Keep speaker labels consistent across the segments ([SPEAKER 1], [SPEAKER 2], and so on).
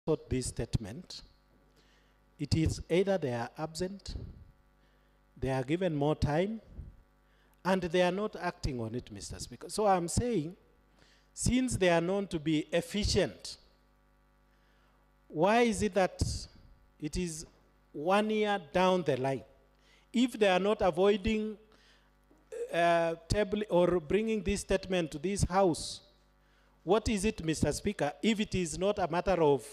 [SPEAKER 1] sought this statement, it is either they are absent, they are given more time, and they are not acting on it, Mr. Speaker. So I'm saying, since they are known to be efficient, why is it that it is 1 year down the line? If they are not avoiding table or bringing this statement to this House, what is it, Mr. Speaker, if it is not a matter of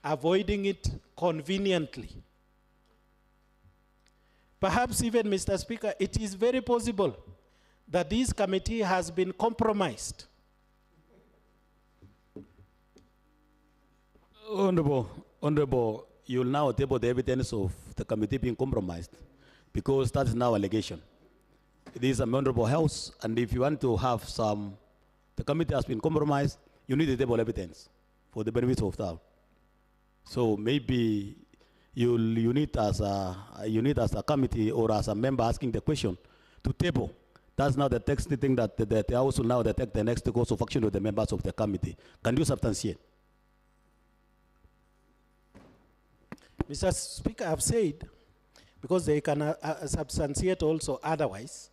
[SPEAKER 1] avoiding it conveniently? Perhaps even, Mr. Speaker, it is very possible that this committee has been compromised.
[SPEAKER 2] Honorable, you will now table the evidence of the committee being compromised, because that is now allegation. It is a honorable house, and if you want to have the committee has been compromised, you need to table evidence for the benefit of doubt. So maybe you need as a committee or as a member asking the question to table. That's now the text thing that the House will now detect the next course of action of the members of the committee. Can you substantiate?
[SPEAKER 1] Mr. Speaker, I've said, because they can substantiate also otherwise,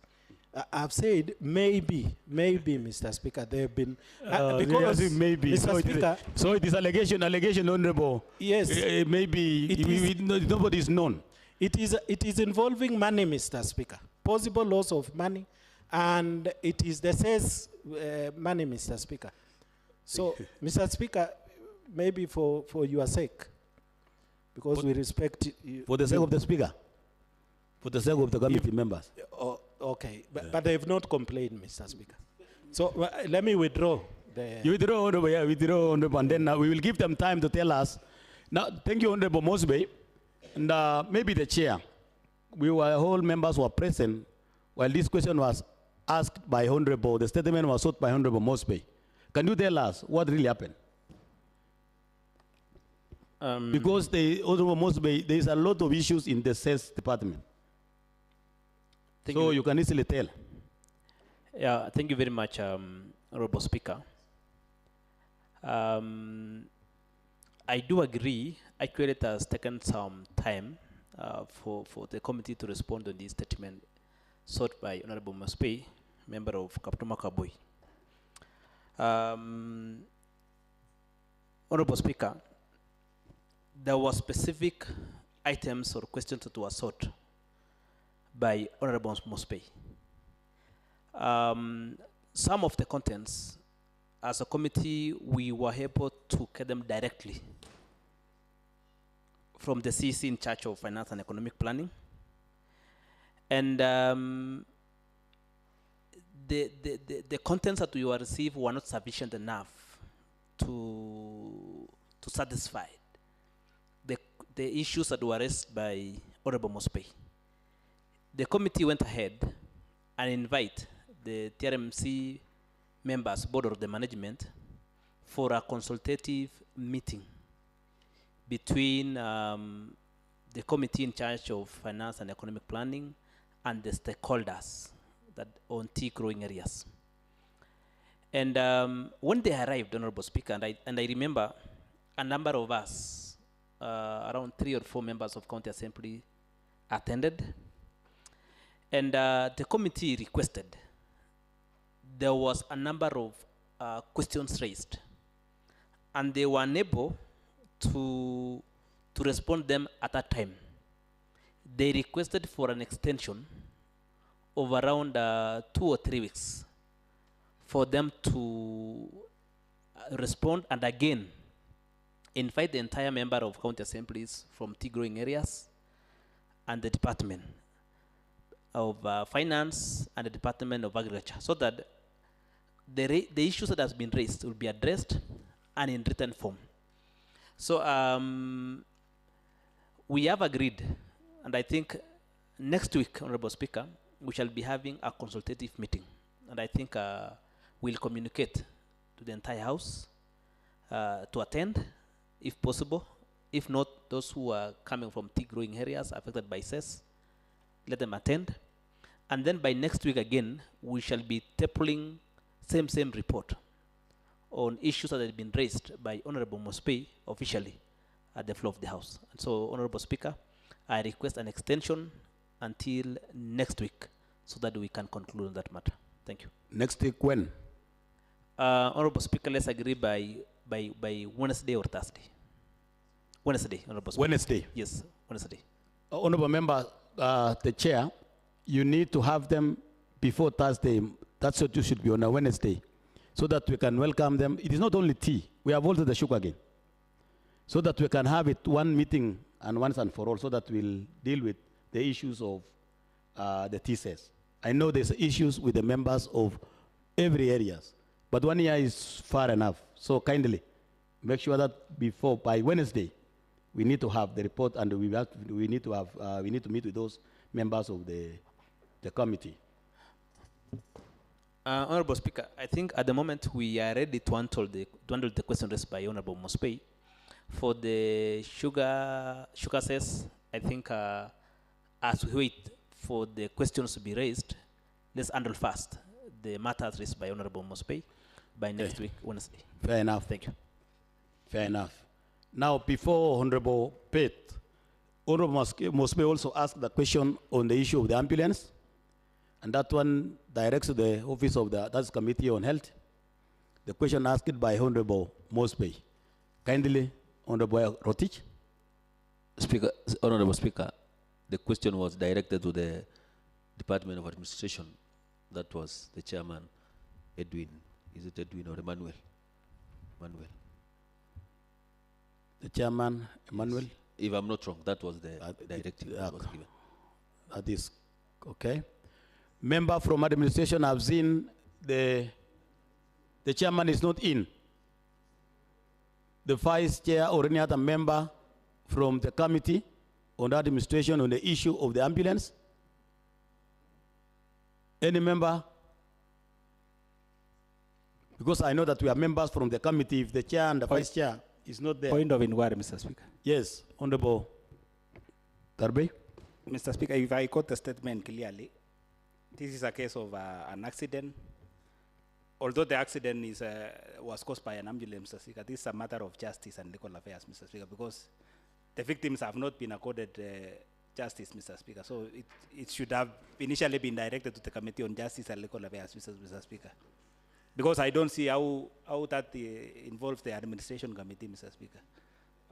[SPEAKER 1] I've said maybe, Mr. Speaker, there have been, because
[SPEAKER 2] yes, maybe.
[SPEAKER 1] Mr. Speaker,
[SPEAKER 2] so it is allegation, Honorable.
[SPEAKER 1] Yes.
[SPEAKER 2] Maybe nobody is known.
[SPEAKER 1] It is involving money, Mr. Speaker, possible loss of money, and it is the says money, Mr. Speaker. So, Mr. Speaker, maybe for your sake, because we respect you.
[SPEAKER 2] For the sake of the Speaker? For the sake of the committee members?
[SPEAKER 1] Okay, but they have not complained, Mr. Speaker. So let me withdraw.
[SPEAKER 2] You withdraw, Honorable, yeah, withdraw, Honorable, and then we will give them time to tell us. Now, thank you, Honorable Mosby, and maybe the chair. All members were present while this question was asked by Honorable, the statement was sought by Honorable Mosby. Can you tell us what really happened? Because Honorable Mosby, there is a lot of issues in the sales department. So you can easily tell.
[SPEAKER 3] Yeah, thank you very much, Honorable Speaker. I do agree. Actually, it has taken some time for the committee to respond on this statement sought by Honorable Mosby, member of Kaptuma Kabui. Honorable Speaker, there were specific items or questions that were sought by Honorable Mosby. Some of the contents, as a committee, we were able to get them directly from the CC in charge of finance and economic planning. And the contents that we were received were not sufficient enough to satisfy the issues that were raised by Honorable Mosby. The committee went ahead and invite the TRMC members, board of the management, for a consultative meeting between the committee in charge of finance and economic planning and the stakeholders that on tea growing areas. And when they arrived, Honorable Speaker, and I remember a number of us, around 3 or 4 members of County Assembly attended. And the committee requested, there was a number of questions raised, and they were unable to respond them at that time. They requested for an extension of around 2 or 3 weeks for them to respond, and again invite the entire member of county assemblies from tea growing areas and the Department of Finance and the Department of Agriculture, so that the issues that has been raised will be addressed and in written form. So we have agreed, and I think next week, Honorable Speaker, we shall be having a consultative meeting, and I think we'll communicate to the entire House to attend, if possible. If not, those who are coming from tea growing areas affected by cess, let them attend. And then by next week again, we shall be tabling same report on issues that had been raised by Honorable Mospe officially at the floor of the House. And so, Honorable Speaker, I request an extension until next week so that we can conclude on that matter. Thank you.
[SPEAKER 2] Next week when?
[SPEAKER 3] Honorable Speaker, let's agree by Wednesday or Thursday. Wednesday, Honorable Speaker.
[SPEAKER 2] Wednesday.
[SPEAKER 3] Yes, Wednesday.
[SPEAKER 2] Honorable member, the chair, you need to have them before Thursday. That's what you should be on a Wednesday, so that we can welcome them. It is not only tea. We have also the sugar again, so that we can have it one meeting and once and for all, so that we'll deal with the issues of the TSS. I know there's issues with the members of every areas, but 1 year is far enough. So kindly make sure that by Wednesday, we need to have the report, and we need to meet with those members of the committee.
[SPEAKER 3] Honorable Speaker, I think at the moment we are ready to handle the question raised by Honorable Mospe. For the sugar cess, I think as we wait for the questions to be raised, let's handle first the matters raised by Honorable Mospe by next week, Wednesday.
[SPEAKER 2] Fair enough.
[SPEAKER 3] Thank you.
[SPEAKER 2] Fair enough. Now, before Honorable Pate, Honorable Mospe also asked the question on the issue of the ambulance, and that one directs to the office of that's Committee on Health. The question asked by Honorable Mospe. Kindly, Honorable Rotich.
[SPEAKER 4] Speaker, Honorable Speaker, the question was directed to the Department of Administration. That was the chairman, Edwin. Is it Edwin or Emmanuel? Emmanuel.
[SPEAKER 2] The chairman, Emmanuel.
[SPEAKER 4] Yes. If I'm not wrong, that was the directive that was given.
[SPEAKER 2] That is okay. Member from administration have seen the chairman is not in. The vice chair or any other member from the committee on the administration on the issue of the ambulance? Any member? Because I know that we have members from the committee. If the chair and the vice chair is not there.
[SPEAKER 5] Point of inquiry, Mr. Speaker.
[SPEAKER 2] Yes, Honorable Darby.
[SPEAKER 5] Mr. Speaker, if I quote the statement clearly, this is a case of an accident. Although the accident was caused by an ambulance, Mr. Speaker, this is a matter of justice and legal affairs, Mr. Speaker, because the victims have not been accorded justice, Mr. Speaker. So it should have initially been directed to the Committee on Justice and Legal Affairs, Mr. Speaker. Because I don't see how that involves the administration committee, Mr. Speaker.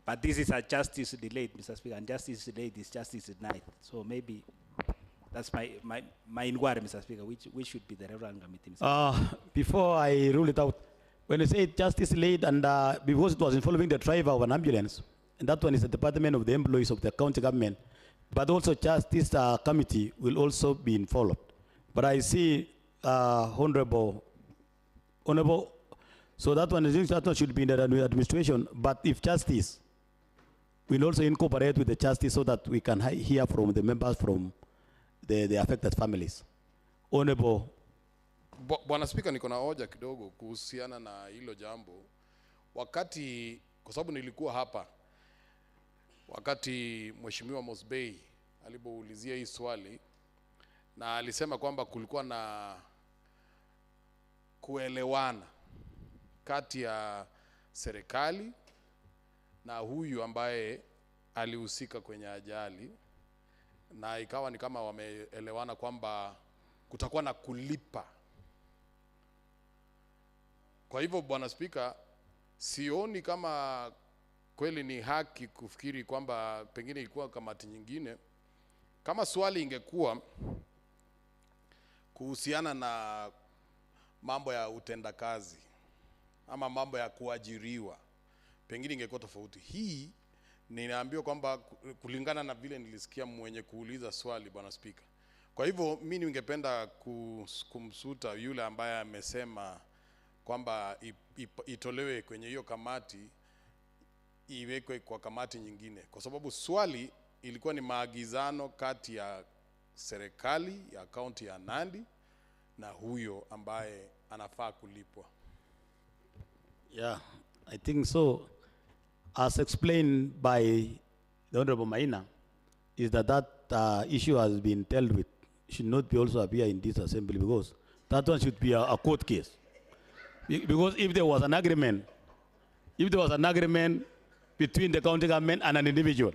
[SPEAKER 5] But this is a justice delayed, Mr. Speaker, and justice delayed is justice denied. So maybe that's my inquiry, Mr. Speaker, which should be the relevant committee, Mr. Speaker.
[SPEAKER 2] Before I rule it out, when you say justice delayed and because it was involving the driver of an ambulance, and that one is the Department of the Employees of the county government, but also justice committee will also be involved. But I see honorable, so that one should be in the administration, but if justice will also incorporate with the justice so that we can hear from the members from the affected families. Honorable.
[SPEAKER 6] Bwana Spika, niko na hoja kidogo kuhusiana na hilo jambo. Wakati, kwa sababu nilikuwa hapa, wakati Mheshimiwa Mosbey alipoulizia hii swali, na alisema kwamba kulikuwa na kuelewana kati ya serikali na huyu ambaye alihusika kwenye ajali, na ikawa ni kama wameelewana kwamba kutakuwa na kulipa. Kwa hivyo Bwana Spika, sioni kama kweli ni haki kufikiri kwamba pengine ilikuwa kamati nyingine. Kama swali ingekuwa kuhusiana na mambo ya utendakazi ama mambo ya kuajiriwa, pengine ingekuwa tofauti. Hii ninaambiwa kwamba kulingana na vile nilisikia mwenye kuuliza swali, Bwana Spika. Kwa hivyo mimi ningependa kumsuta yule ambaye amesema kwamba itolewe kwenye hiyo kamati, iwekwe kwa kamati nyingine, kwa sababu swali ilikuwa ni maagizano kati ya serikali ya kaunti ya Nandi na huyo ambaye anafaa kulipwa.
[SPEAKER 2] Yeah, I think so. As explained by the Honorable Maina, is that issue has been dealt with, should not be also appear in this assembly, because that one should be a court case. Because if there was an agreement, between the county government and an individual,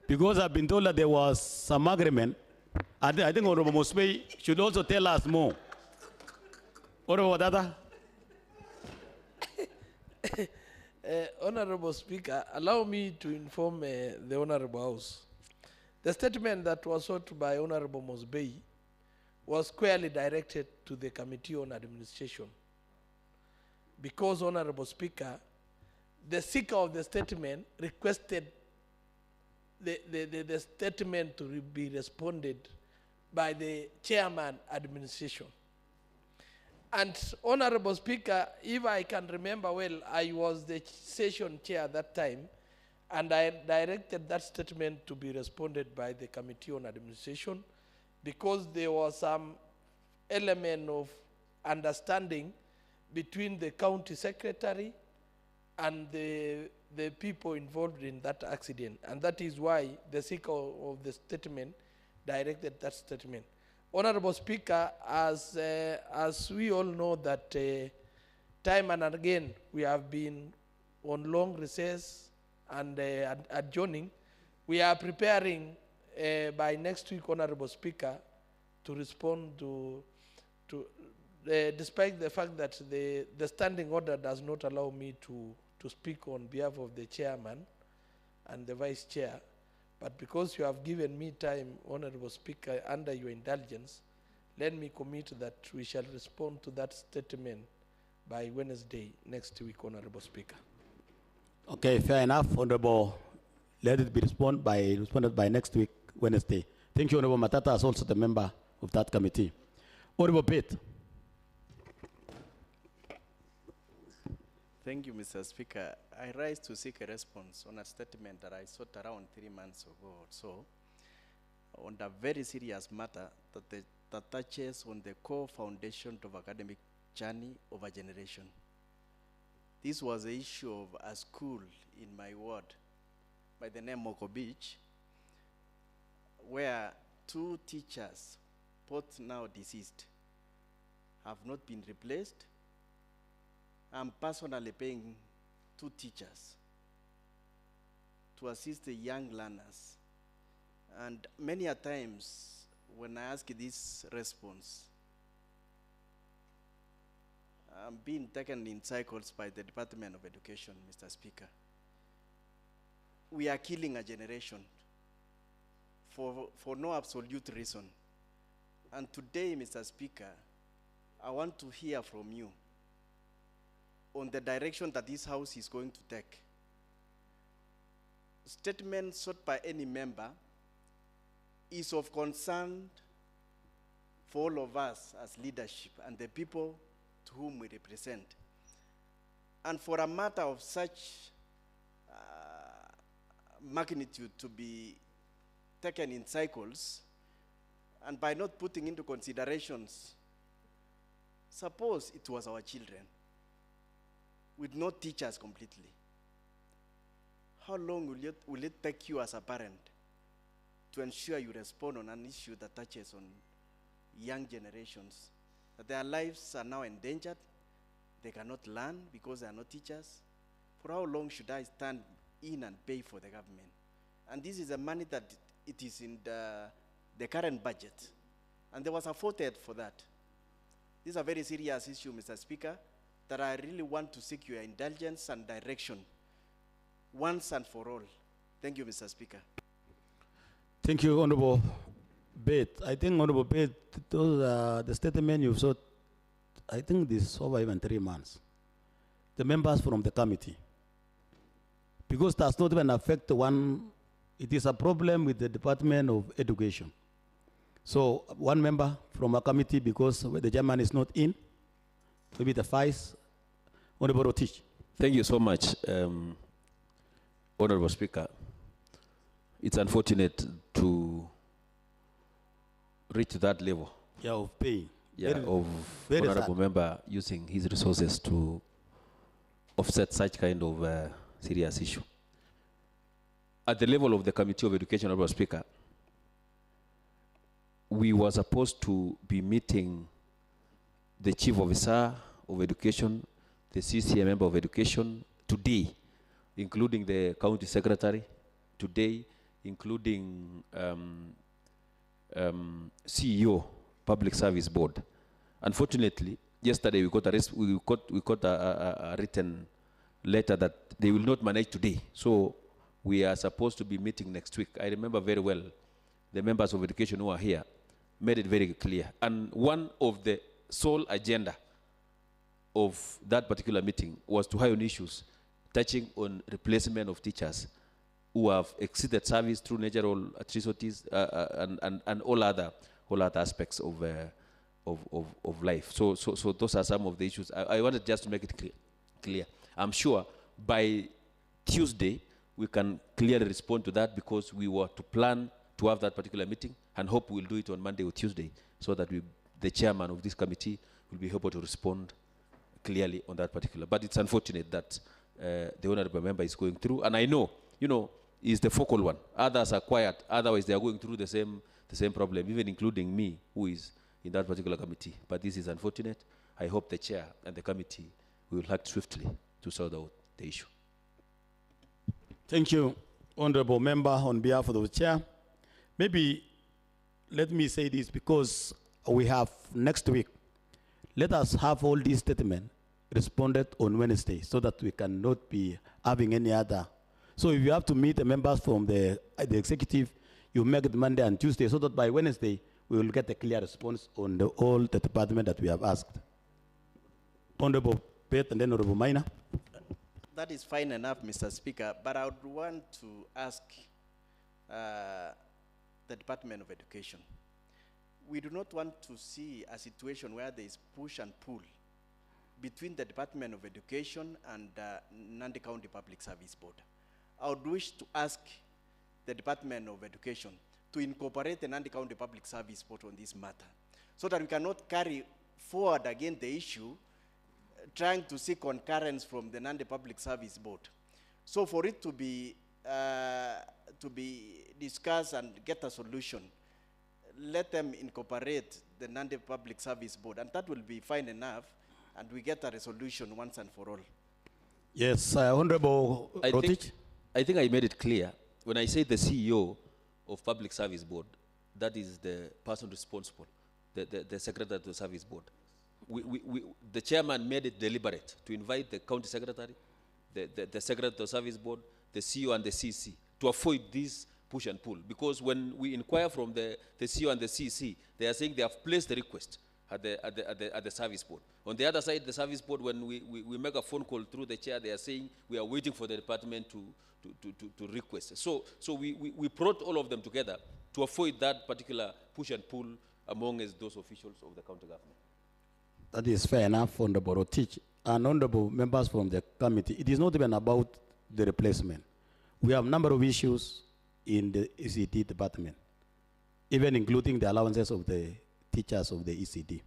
[SPEAKER 2] because I've been told that there was some agreement, and I think Honorable Mospe should also tell us more. Honorable Wadada?
[SPEAKER 7] Honorable Speaker, allow me to inform the Honorable House. The statement that was sought by Honorable Mosbey was squarely directed to the Committee on Administration. Because, Honorable Speaker, the seeker of the statement requested the statement to be responded by the Chairman Administration. And Honorable Speaker, if I can remember well, I was the session chair at that time, and I directed that statement to be responded by the Committee on Administration because there was some element of understanding between the county secretary and the people involved in that accident. And that is why the seeker of the statement directed that statement. Honorable Speaker, as we all know that time and again we have been on long recess and adjourning, we are preparing by next week, Honorable Speaker, to respond to despite the fact that the standing order does not allow me to speak on behalf of the chairman and the vice chair. But because you have given me time, Honorable Speaker, under your indulgence, let me commit that we shall respond to that statement by Wednesday next week, Honorable Speaker.
[SPEAKER 2] Okay, fair enough, Honorable. Let it be responded by next week, Wednesday. Thank you, Honorable Matata, as also the member of that committee. Honorable Pitt.
[SPEAKER 8] Thank you, Mr. Speaker. I rise to seek a response on a statement that I sought around 3 months ago or so on a very serious matter that touches on the core foundation of academic journey of a generation. This was the issue of a school in my ward by the name Moko Beach, where 2 teachers, both now deceased, have not been replaced. I'm personally paying 2 teachers to assist the young learners. And many a times when I ask this response, I'm being taken in cycles by the Department of Education, Mr. Speaker. We are killing a generation for no absolute reason. And today, Mr. Speaker, I want to hear from you on the direction that this House is going to take. Statement sought by any member is of concern for all of us as leadership and the people to whom we represent. And for a matter of such magnitude to be taken in cycles, and by not putting into considerations, suppose it was our children, with no teachers completely. How long will it take you as a parent to ensure you respond on an issue that touches on young generations, that their lives are now endangered, they cannot learn because they are not teachers? For how long should I stand in and pay for the government? And this is the money that it is in the current budget. And there was a forethought for that. This is a very serious issue, Mr. Speaker, that I really want to seek your indulgence and direction once and for all. Thank you, Mr. Speaker.
[SPEAKER 2] Thank you, Honorable Bate. I think, Honorable Bate, the statement you've sought, I think this is over even 3 months. The members from the committee. Because it does not even affect one, it is a problem with the Department of Education. So one member from a committee, because the chairman is not in, maybe the vice, Honorable Rotich.
[SPEAKER 4] Thank you so much, Honorable Speaker. It's unfortunate to reach that level.
[SPEAKER 2] Yeah, of paying.
[SPEAKER 4] Yeah, of honorable member using his resources to offset such kind of serious issue. At the level of the Committee of Education, Honorable Speaker, we were supposed to be meeting the chief officer of education, the CCA member of education today, including the county secretary today, including CEO, Public Service Board. Unfortunately, yesterday we got a written letter that they will not manage today. So we are supposed to be meeting next week. I remember very well the members of education who are here made it very clear. And one of the sole agenda of that particular meeting was to high on issues touching on replacement of teachers who have exceeded service through natural atrocities and all other aspects of life. So those are some of the issues. I wanted just to make it clear. I'm sure by Tuesday we can clearly respond to that, because we were to plan to have that particular meeting, and hope we'll do it on Monday or Tuesday, so that the chairman of this committee will be able to respond clearly on that particular. But it's unfortunate that the honorable member is going through, and I know, is the focal one. Others are quiet, otherwise they are going through the same problem, even including me, who is in that particular committee. But this is unfortunate. I hope the chair and the committee will act swiftly to sort out the issue.
[SPEAKER 2] Thank you, honorable member, on behalf of the chair. Maybe let me say this, because we have next week. Let us have all these statements responded on Wednesday, so that we cannot be having any other. So if you have to meet the members from the executive, you make it Monday and Tuesday, so that by Wednesday we will get a clear response on all the department that we have asked. Honorable Pet and then Honorable Maina.
[SPEAKER 8] That is fine enough, Mr. Speaker, but I would want to ask the Department of Education. We do not want to see a situation where there is push and pull between the Department of Education and Nandi County Public Service Board. I would wish to ask the Department of Education to incorporate the Nandi County Public Service Board on this matter, so that we cannot carry forward again the issue trying to seek concurrence from the Nandi Public Service Board. So for it to be discussed and get a solution, let them incorporate the Nandi Public Service Board, and that will be fine enough, and we get a resolution once and for all.
[SPEAKER 2] Yes, Honorable Rotich.
[SPEAKER 4] I think I made it clear. When I say the CEO of Public Service Board, that is the person responsible, the Secretary to the Service Board. The chairman made it deliberate to invite the county secretary, the Secretary to the Service Board, the CEO and the CC, to avoid this push and pull. Because when we inquire from the CEO and the CC, they are saying they have placed the request at the Service Board. On the other side, the Service Board, when we make a phone call through the chair, they are saying we are waiting for the department to request. So we brought all of them together to avoid that particular push and pull among those officials of the county government.
[SPEAKER 2] That is fair enough, Honorable Rotich. And honorable members from the committee, it is not even about the replacement. We have a number of issues in the ECD department, even including the allowances of the teachers of the ECD.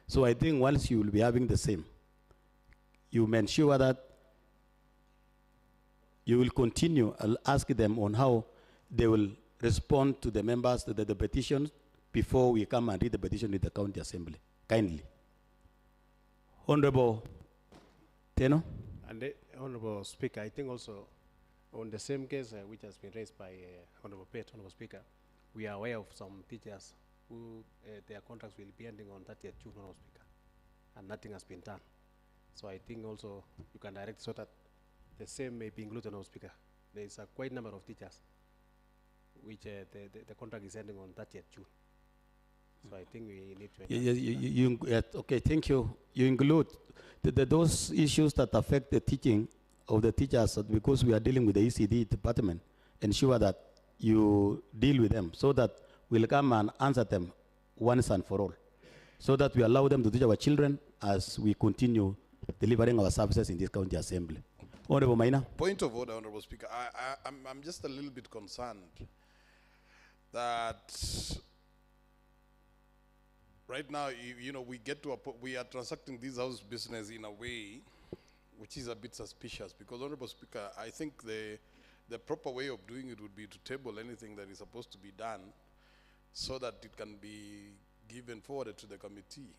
[SPEAKER 2] So I think once you will be having the same, you may ensure that you will continue and ask them on how they will respond to the members, to the petitions, before we come and read the petition in the county assembly. Kindly. Honorable Teno.
[SPEAKER 1] And Honorable Speaker, I think also on the same case which has been raised by Honorable Pet, Honorable Speaker, we are aware of some teachers who their contracts will be ending on 30th June, Honorable Speaker, and nothing has been done. So I think also you can direct so that the same may be included, Honorable Speaker. There is a quite number of teachers which the contract is ending on 30th June. So I think we need to...
[SPEAKER 2] Okay, thank you. You include those issues that affect the teaching of the teachers, because we are dealing with the ECD department. Ensure that you deal with them so that we'll come and answer them once and for all, so that we allow them to teach our children as we continue delivering our services in this county assembly. Honorable Maina.
[SPEAKER 6] Point of order, Honorable Speaker. I'm just a little bit concerned that right now, we are transacting this house business in a way which is a bit suspicious, because, Honorable Speaker, I think the proper way of doing it would be to table anything that is supposed to be done so that it can be given forward to the committee.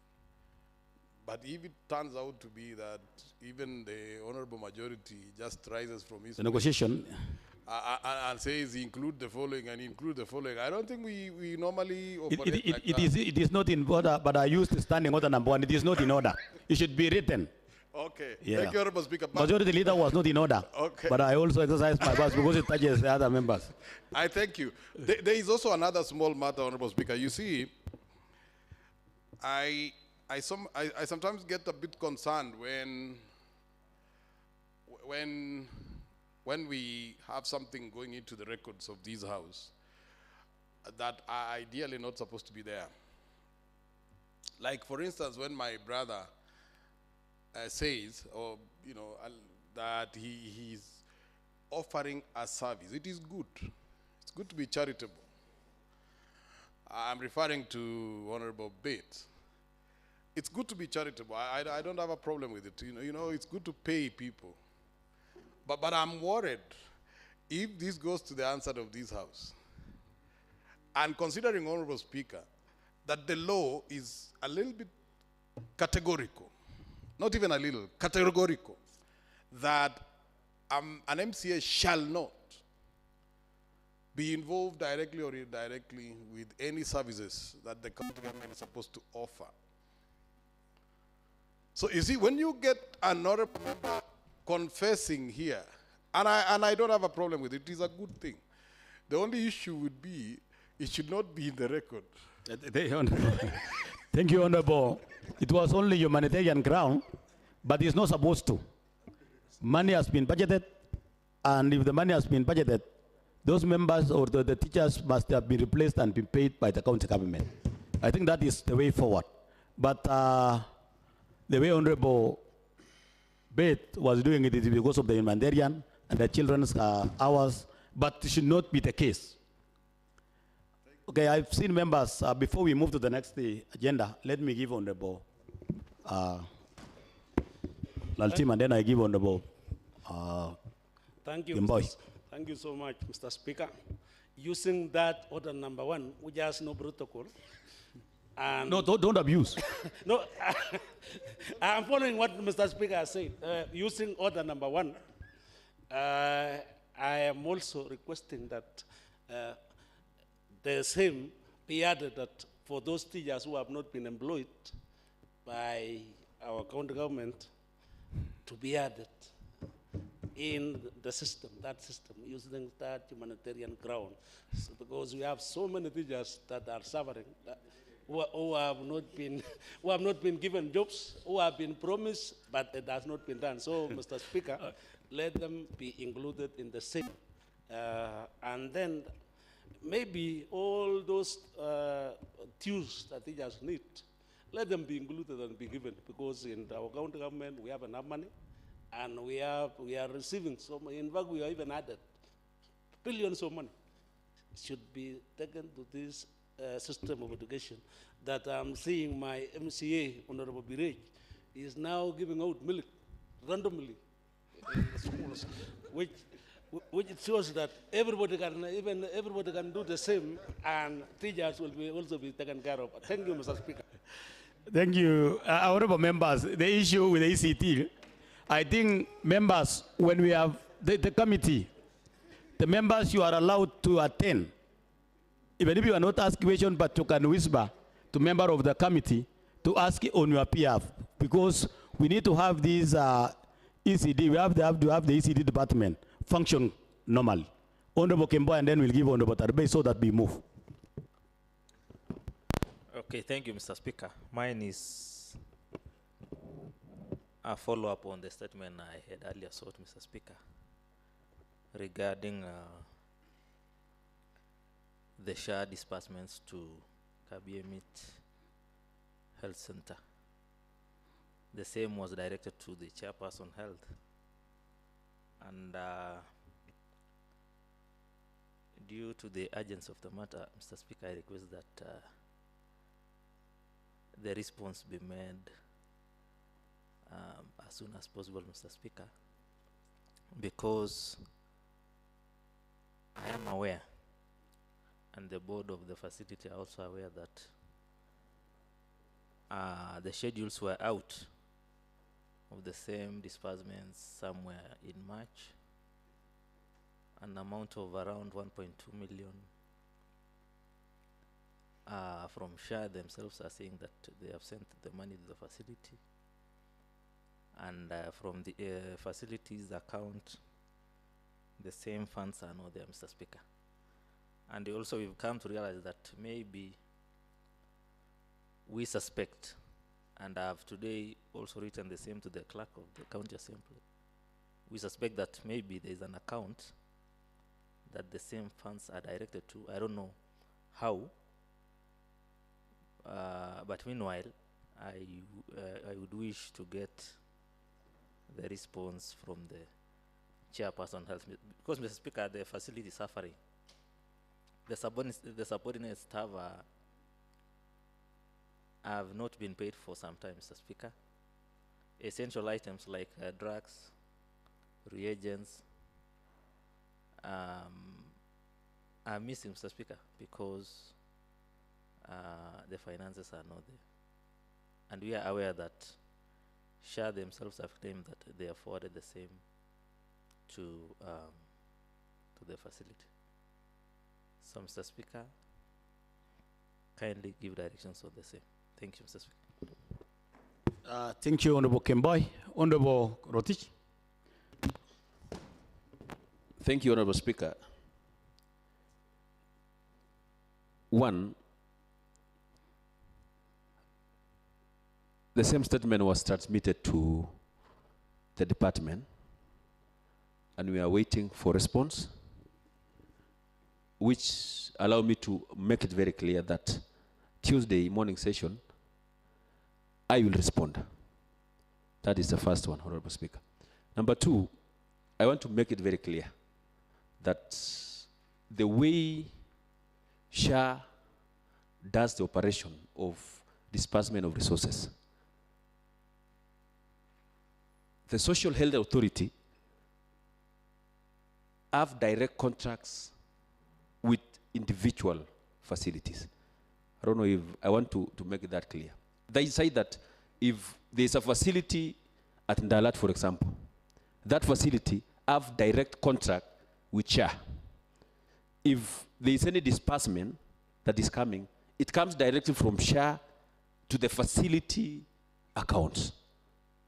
[SPEAKER 6] But if it turns out to be that even the honorable majority just rises from his
[SPEAKER 2] The negotiation,
[SPEAKER 6] and says include the following and include the following, I don't think we normally
[SPEAKER 2] it,
[SPEAKER 6] operate
[SPEAKER 2] it,
[SPEAKER 6] like
[SPEAKER 2] it,
[SPEAKER 6] that.
[SPEAKER 2] it is not in order, but I used standing order number 1. It is not in order. It should be written.
[SPEAKER 6] Okay.
[SPEAKER 2] Yeah.
[SPEAKER 6] Thank you, Honorable Speaker. But
[SPEAKER 2] Majority leader was not in order.
[SPEAKER 6] Okay.
[SPEAKER 2] But I also exercised my powers because it touches the other members.
[SPEAKER 6] I thank you. There is also another small matter, Honorable Speaker. You see, I sometimes get a bit concerned when we have something going into the records of this house that are ideally not supposed to be there. Like, for instance, when my brother says, or that he's offering a service, it is good. It's good to be charitable. I'm referring to Honorable Bates. It's good to be charitable. I don't have a problem with it. It's good to pay people. But I'm worried if this goes to the answer of this house. And considering, Honorable Speaker, that the law is a little bit categorical, not even a little, categorical, that an MCA shall not be involved directly or indirectly with any services that the county government is supposed to offer. So you see, when you get another member confessing here, and I don't have a problem with it, it is a good thing. The only issue would be, it should not be in the record.
[SPEAKER 2] Thank you, Honorable. It was only humanitarian ground, but it's not supposed to. Money has been budgeted, and if the money has been budgeted, those members or the teachers must have been replaced and been paid by the county government. I think that is the way forward. But the way Honorable Bate was doing it is because of the humanitarian and the children's hours, but it should not be the case. Okay, I've seen members, before we move to the next agenda, let me give Honorable Laltim, and then I give Honorable
[SPEAKER 9] Thank you,
[SPEAKER 2] Gimboy.
[SPEAKER 9] Thank you so much, Mr. Speaker. Using that order number 1, which has no protocol. And
[SPEAKER 2] No, don't abuse.
[SPEAKER 9] no, I'm following what Mr. Speaker has said. Using order number 1, I am also requesting that the same be added that for those teachers who have not been employed by our county government to be added in the system, using that humanitarian ground. So because we have so many teachers that are suffering, who have not been given jobs, who have been promised, but it has not been done. So, Mr. Speaker, let them be included in the same. And then maybe all those dues that teachers need, let them be included and be given, because in our county government we have enough money, and we are receiving so much. In fact, we are even added billions of money. Should be taken to this system of education that I'm seeing my MCA, Honorable Birej, is now giving out milk randomly in the schools, which it shows that everybody can do the same, and teachers will also be taken care of. Thank you, Mr. Speaker.
[SPEAKER 2] Thank you. Honorable members, the issue with the ECT, I think members, when we have the committee, the members, you are allowed to attend. Even if you are not asking questions, but you can whisper to member of the committee to ask on your behalf, because we need to have this ECD, we have to have the ECD department function normally. Honorable Kemboy, and then we'll give Honorable Tarbe so that we move.
[SPEAKER 10] Okay, thank you, Mr. Speaker. Mine is a follow-up on the statement I had earlier sought, Mr. Speaker, regarding the share disbursements to Kabiemit Health Center. The same was directed to the chairperson health. And due to the urgency of the matter, Mr. Speaker, I request that the response be made as soon as possible, Mr. Speaker, because I am aware, and the board of the facility are also aware, that the schedules were out of the same disbursements somewhere in March, an amount of around 1.2 million. From SHA themselves are saying that they have sent the money to the facility, and from the facilities account, the same funds are not there, Mr. Speaker. And also we've come to realize that maybe we suspect, and I have today also written the same to the clerk of the county assembly, we suspect that maybe there is an account that the same funds are directed to. I don't know how, but meanwhile, I would wish to get the response from the chairperson health, because, Mr. Speaker, the facility is suffering. The subordinate staff have not been paid for some time, Mr. Speaker. Essential items like drugs, reagents are missing, Mr. Speaker, because the finances are not there. And we are aware that SHA themselves have claimed that they afforded the same to the facility. So, Mr. Speaker, kindly give directions on the same. Thank you, Mr. Speaker.
[SPEAKER 2] Thank you, Honorable Kembai. Honorable Rotich.
[SPEAKER 4] Thank you, Honorable Speaker. One, the same statement was transmitted to the department, and we are waiting for response, which allow me to make it very clear that Tuesday morning session, I will respond. That is the first one, Honorable Speaker. Number two, I want to make it very clear that the way SHA does the operation of disbursement of resources, the Social Health Authority have direct contracts with individual facilities. I don't know if I want to make that clear. They say that if there's a facility at Ndalat, for example, that facility have direct contract with SHA. If there's any disbursement that is coming, it comes directly from SHA to the facility accounts.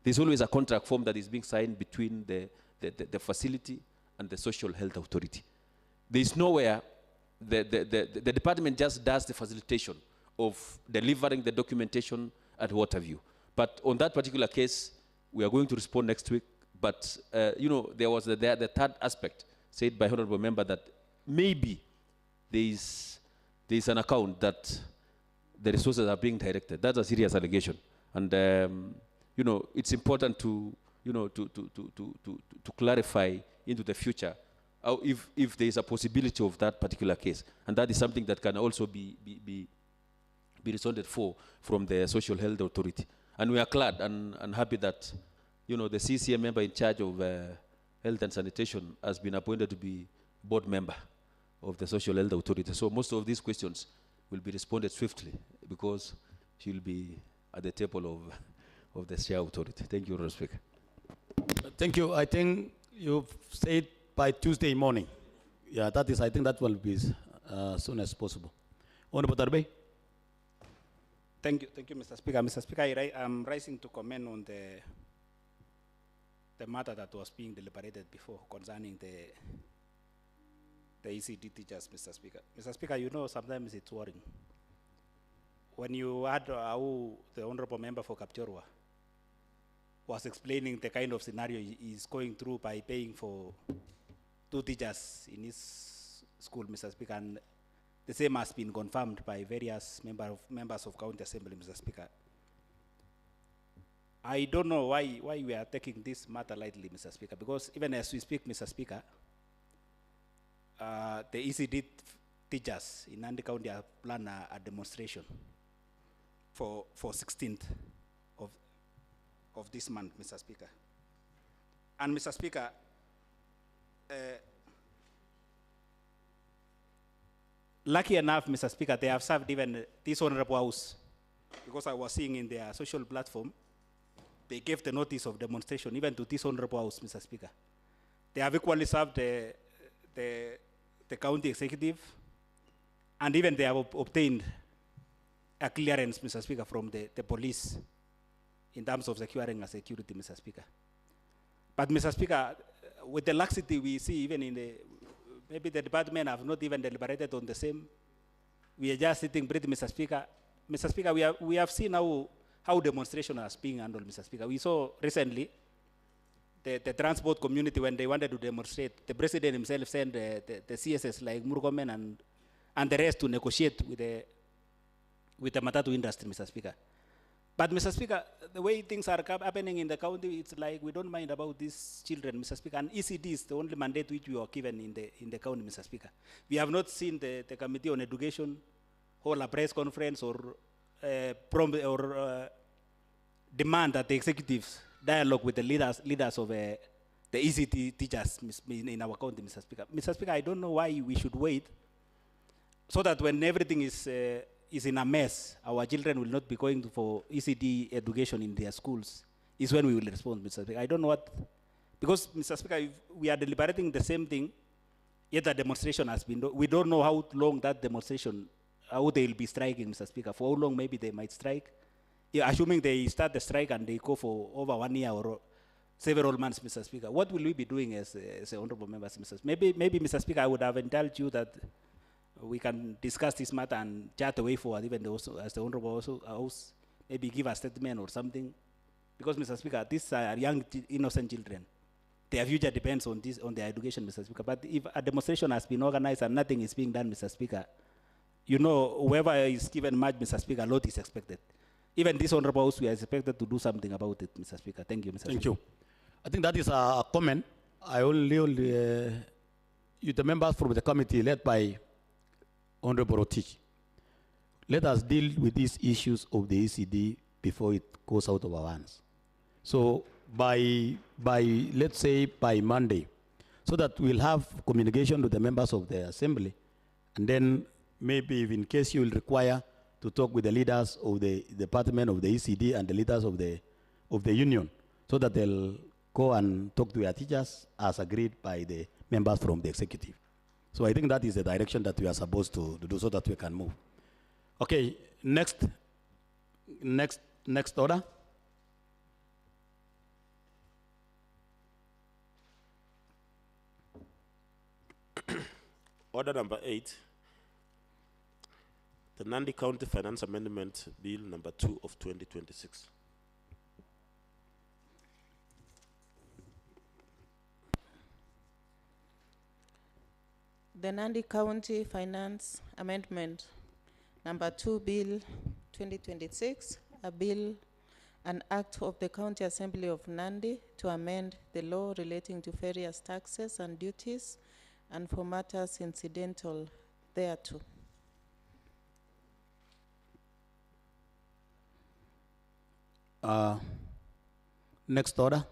[SPEAKER 4] There's always a contract form that is being signed between the facility and the Social Health Authority. There's nowhere the department just does the facilitation of delivering the documentation and what have you. But on that particular case, we are going to respond next week. But, you know, there was the third aspect said by Honorable Member that maybe there's an account that the resources are being directed. That's a serious allegation. And, you know, it's important to, you know, to clarify into the future if there is a possibility of that particular case. And that is something that can also be responded for from the Social Health Authority. And we are glad and happy that, you know, the CCM member in charge of health and sanitation has been appointed to be board member of the Social Health Authority. So most of these questions will be responded swiftly because she will be at the table of the SHA authority. Thank you, Mr. Speaker.
[SPEAKER 2] Thank you. I think you've said by Tuesday morning. Yeah, that is, I think that will be as soon as possible. Honorable Darbe.
[SPEAKER 5] Thank you, Mr. Speaker. Mr. Speaker, I'm rising to comment on the matter that was being deliberated before concerning the ECD teachers, Mr. Speaker. Mr. Speaker, you know sometimes it's worrying. When you had how the Honorable Member for Kapchorwa was explaining the kind of scenario he is going through by paying for 2 teachers in his school, Mr. Speaker, and the same has been confirmed by various members of County Assembly, Mr. Speaker. I don't know why we are taking this matter lightly, Mr. Speaker, because even as we speak, Mr. Speaker, the ECD teachers in Nandi County have planned a demonstration for 16th of this month, Mr. Speaker. And Mr. Speaker, lucky enough, Mr. Speaker, they have served even this Honorable House because I was seeing in their social platform, they gave the notice of demonstration even to this honorable house, Mr. Speaker. They have equally served the county executive, and even they have obtained a clearance, Mr. Speaker, from the police in terms of securing a security, Mr. Speaker. But, Mr. Speaker, with the laxity we see even in the, maybe the department have not even deliberated on the same. We are just sitting pretty, Mr. Speaker. Mr. Speaker, we have seen how demonstration is being handled, Mr. Speaker. We saw recently the transport community, when they wanted to demonstrate, the president himself sent the CSS like Murkomen and the rest to negotiate with the Matatu industry, Mr. Speaker. But, Mr. Speaker, the way things are happening in the county, it's like we don't mind about these children, Mr. Speaker. And ECD is the only mandate which we are given in the county, Mr. Speaker. We have not seen the Committee on Education hold a press conference or demand that the executives dialogue with the leaders of the ECT teachers in our county, Mr. Speaker. Mr. Speaker, I don't know why we should wait so that when everything is in a mess, our children will not be going for ECD education in their schools, is when we will respond, Mr. Speaker. I don't know what, because, Mr. Speaker, if we are deliberating the same thing, yet the demonstration has been, we don't know how long that demonstration, how they will be striking, Mr. Speaker, for how long maybe they might strike. Yeah, assuming they start the strike and they go for over 1 year or several months, Mr. Speaker, what will we be doing as honorable members, Mr. Speaker? Maybe, Mr. Speaker, I would have indulged you that we can discuss this matter and chat away forward, even also as the honorable house, maybe give a statement or something. Because, Mr. Speaker, these are young, innocent children. Their future depends on their education, Mr. Speaker. But if a demonstration has been organized and nothing is being done, Mr. Speaker, you know, whoever is given much, Mr. Speaker, a lot is expected. Even this honorable house, we are expected to do something about it, Mr. Speaker. Thank you, Mr. Speaker.
[SPEAKER 2] Thank you. I think that is a comment. I only you, the members from the committee led by Honorable Rotich, let us deal with these issues of the ECD before it goes out of our hands. So by let's say by Monday, so that we'll have communication with the members of the assembly, and then maybe if in case you will require to talk with the leaders of the department of the ECD and the leaders of the union, so that they'll go and talk to their teachers as agreed by the members from the executive. So I think that is the direction that we are supposed to do so that we can move. Okay, next order.
[SPEAKER 11] Order number 8, the Nandi County Finance Amendment Bill number 2 of 2026.
[SPEAKER 12] The Nandi County Finance Amendment Number 2 Bill 2026, a bill, an act of the County Assembly of Nandi to amend the law relating to various taxes and duties and for matters incidental thereto.
[SPEAKER 2] Next order.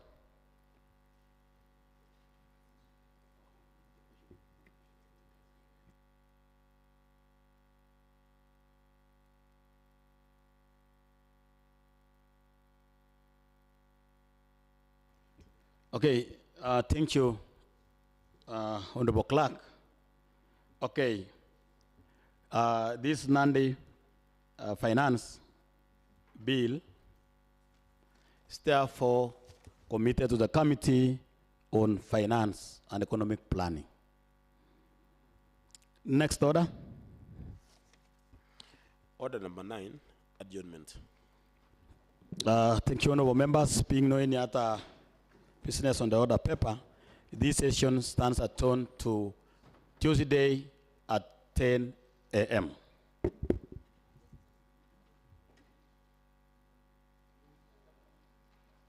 [SPEAKER 2] Okay, thank you, Honorable Clerk. Okay, this Nandi Finance Bill is therefore committed to the Committee on Finance and Economic Planning. Next order.
[SPEAKER 11] Order number 9, adjournment.
[SPEAKER 2] Thank you, honorable members. Being no any other business on the order paper, this session stands adjourned to Tuesday at 10 a.m.